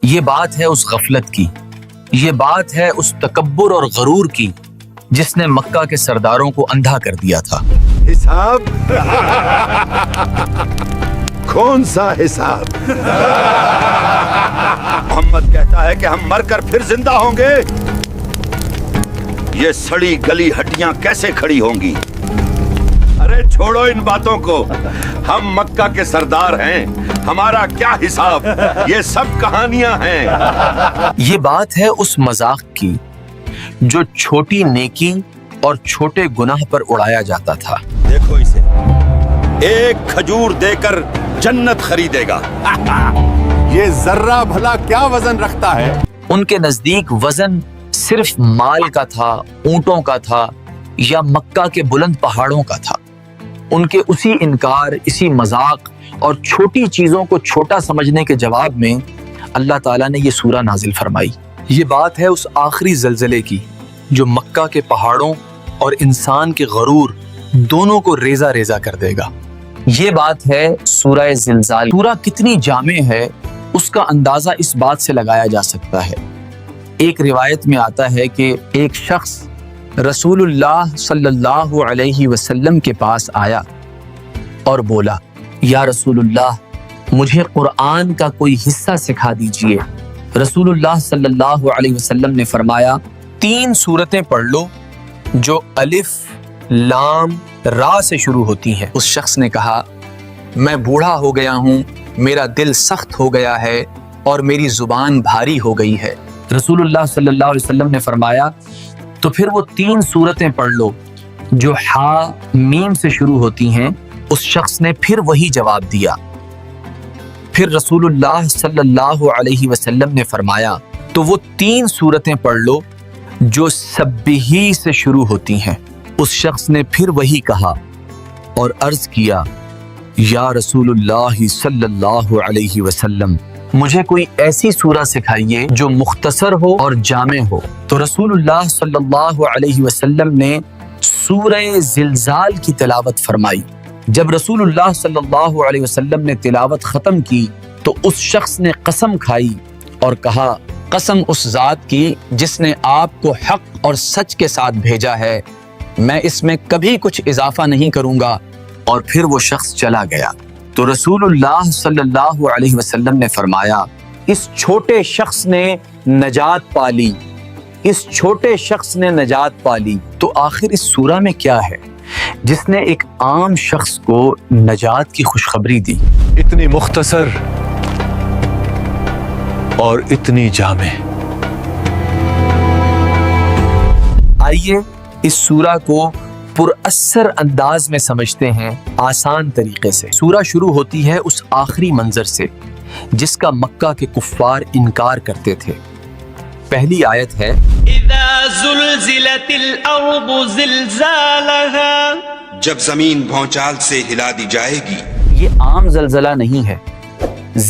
یہ بات ہے اس غفلت کی، یہ بات ہے اس تکبر اور غرور کی جس نے مکہ کے سرداروں کو اندھا کر دیا تھا۔ حساب؟ کون سا حساب؟ محمد کہتا ہے کہ ہم مر کر پھر زندہ ہوں گے، یہ سڑی گلی ہڈیاں کیسے کھڑی ہوں گی؟ ارے چھوڑو ان باتوں کو، ہم مکہ کے سردار ہیں، ہمارا کیا حساب؟ یہ سب کہانیاں ہیں۔ یہ بات ہے اس مذاق کی جو چھوٹی نیکی اور چھوٹے گناہ پر اڑایا جاتا تھا۔ دیکھو اسے، ایک کھجور دے کر جنت خریدے گا، یہ ذرہ بھلا کیا وزن رکھتا ہے؟ ان کے نزدیک وزن صرف مال کا تھا، اونٹوں کا تھا یا مکہ کے بلند پہاڑوں کا تھا۔ ان کے اسی انکار، اسی مذاق اور چھوٹی چیزوں کو چھوٹا سمجھنے کے جواب میں اللہ تعالیٰ نے یہ سورہ نازل فرمائی۔ یہ بات ہے اس آخری زلزلے کی جو مکہ کے پہاڑوں اور انسان کے غرور دونوں کو ریزہ ریزہ کر دے گا۔ یہ بات ہے سورہ زلزال۔ سورہ کتنی جامع ہے اس کا اندازہ اس بات سے لگایا جا سکتا ہے۔ ایک روایت میں آتا ہے کہ ایک شخص رسول اللہ صلی اللہ علیہ وسلم کے پاس آیا اور بولا، یا رسول اللہ مجھے قرآن کا کوئی حصہ سکھا دیجئے۔ رسول اللہ صلی اللہ علیہ وسلم نے فرمایا، 3 سورتیں پڑھ لو جو الف لام را سے شروع ہوتی ہیں۔ اس شخص نے کہا، میں بوڑھا ہو گیا ہوں، میرا دل سخت ہو گیا ہے اور میری زبان بھاری ہو گئی ہے۔ رسول اللہ صلی اللہ علیہ وسلم نے فرمایا، تو پھر وہ 3 سورتیں پڑھ لو جو حا میم سے شروع ہوتی ہیں۔ اس شخص نے پھر وہی جواب دیا۔ پھر رسول اللہ صلی اللہ علیہ وسلم نے فرمایا، تو وہ 3 سورتیں پڑھ لو جو سبحی سے شروع ہوتی ہیں۔ اس شخص نے پھر وہی کہا اور عرض کیا، یا رسول اللہ صلی اللہ علیہ وسلم مجھے کوئی ایسی سورہ سکھائیے جو مختصر ہو اور جامع ہو۔ تو رسول اللہ صلی اللہ علیہ وسلم نے سورہ زلزال کی تلاوت فرمائی۔ جب رسول اللہ صلی اللہ علیہ وسلم نے تلاوت ختم کی تو اس شخص نے قسم کھائی اور کہا، قسم اس ذات کی جس نے آپ کو حق اور سچ کے ساتھ بھیجا ہے، میں اس میں کبھی کچھ اضافہ نہیں کروں گا۔ اور پھر وہ شخص چلا گیا۔ تو رسول اللہ صلی اللہ علیہ وسلم نے فرمایا، اس چھوٹے شخص نے نجات پالی، اس چھوٹے شخص نے نجات پالی۔ تو آخر اس سورہ میں کیا ہے جس نے ایک عام شخص کو نجات کی خوشخبری دی؟ اتنی مختصر اور اتنی جامع۔ آئیے اس سورہ کو پر اثر انداز میں سمجھتے ہیں آسان طریقے سے۔ سورہ شروع ہوتی ہے اس آخری منظر سے جس کا مکہ کے کفار انکار کرتے تھے۔ پہلی آیت ہے، اذا زلزلت الارض زلزالها، جب زمین بھونچال سے ہلا دی جائے گی۔ یہ عام زلزلہ نہیں ہے،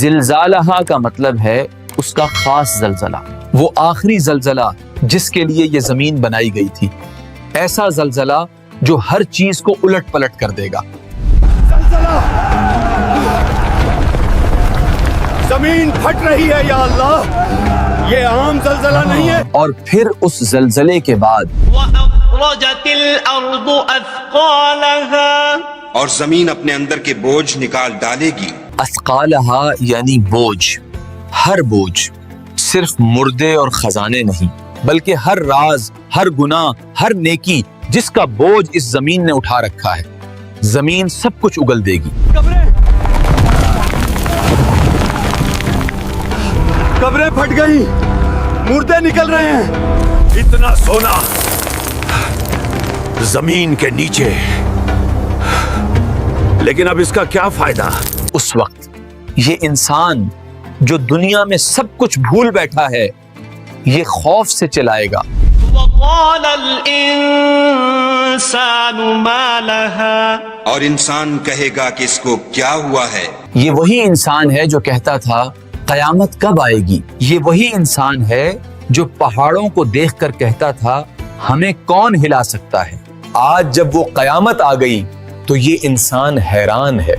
زلزالہ کا مطلب ہے اس کا خاص زلزلہ، وہ آخری زلزلہ جس کے لیے یہ زمین بنائی گئی تھی، ایسا زلزلہ جو ہر چیز کو الٹ پلٹ کر دے گا۔ زمین پھٹ رہی ہے یا اللہ، یہ عام زلزلہ نہیں ہے۔ اور پھر اس زلزلے کے بعد واخرجت الارض اثقالها، اور زمین اپنے اندر کے بوجھ نکال ڈالے گی۔ اثقالہا یعنی بوجھ، ہر بوجھ، صرف مردے اور خزانے نہیں بلکہ ہر راز، ہر گناہ، ہر نیکی جس کا بوجھ اس زمین نے اٹھا رکھا ہے، زمین سب کچھ اگل دے گی۔ قبریں پھٹ گئی، مردے نکل رہے ہیں، اتنا سونا زمین کے نیچے، لیکن اب اس کا کیا فائدہ؟ اس وقت یہ انسان جو دنیا میں سب کچھ بھول بیٹھا ہے، یہ خوف سے چلائے گا۔ وقال الانسان ما لها، اور انسان کہے گا کہ اس کو کیا ہوا ہے۔ یہ وہی انسان ہے جو کہتا تھا قیامت کب آئے گی، یہ وہی انسان ہے جو پہاڑوں کو دیکھ کر کہتا تھا ہمیں کون ہلا سکتا ہے۔ آج جب وہ قیامت آ گئی تو یہ انسان حیران ہے۔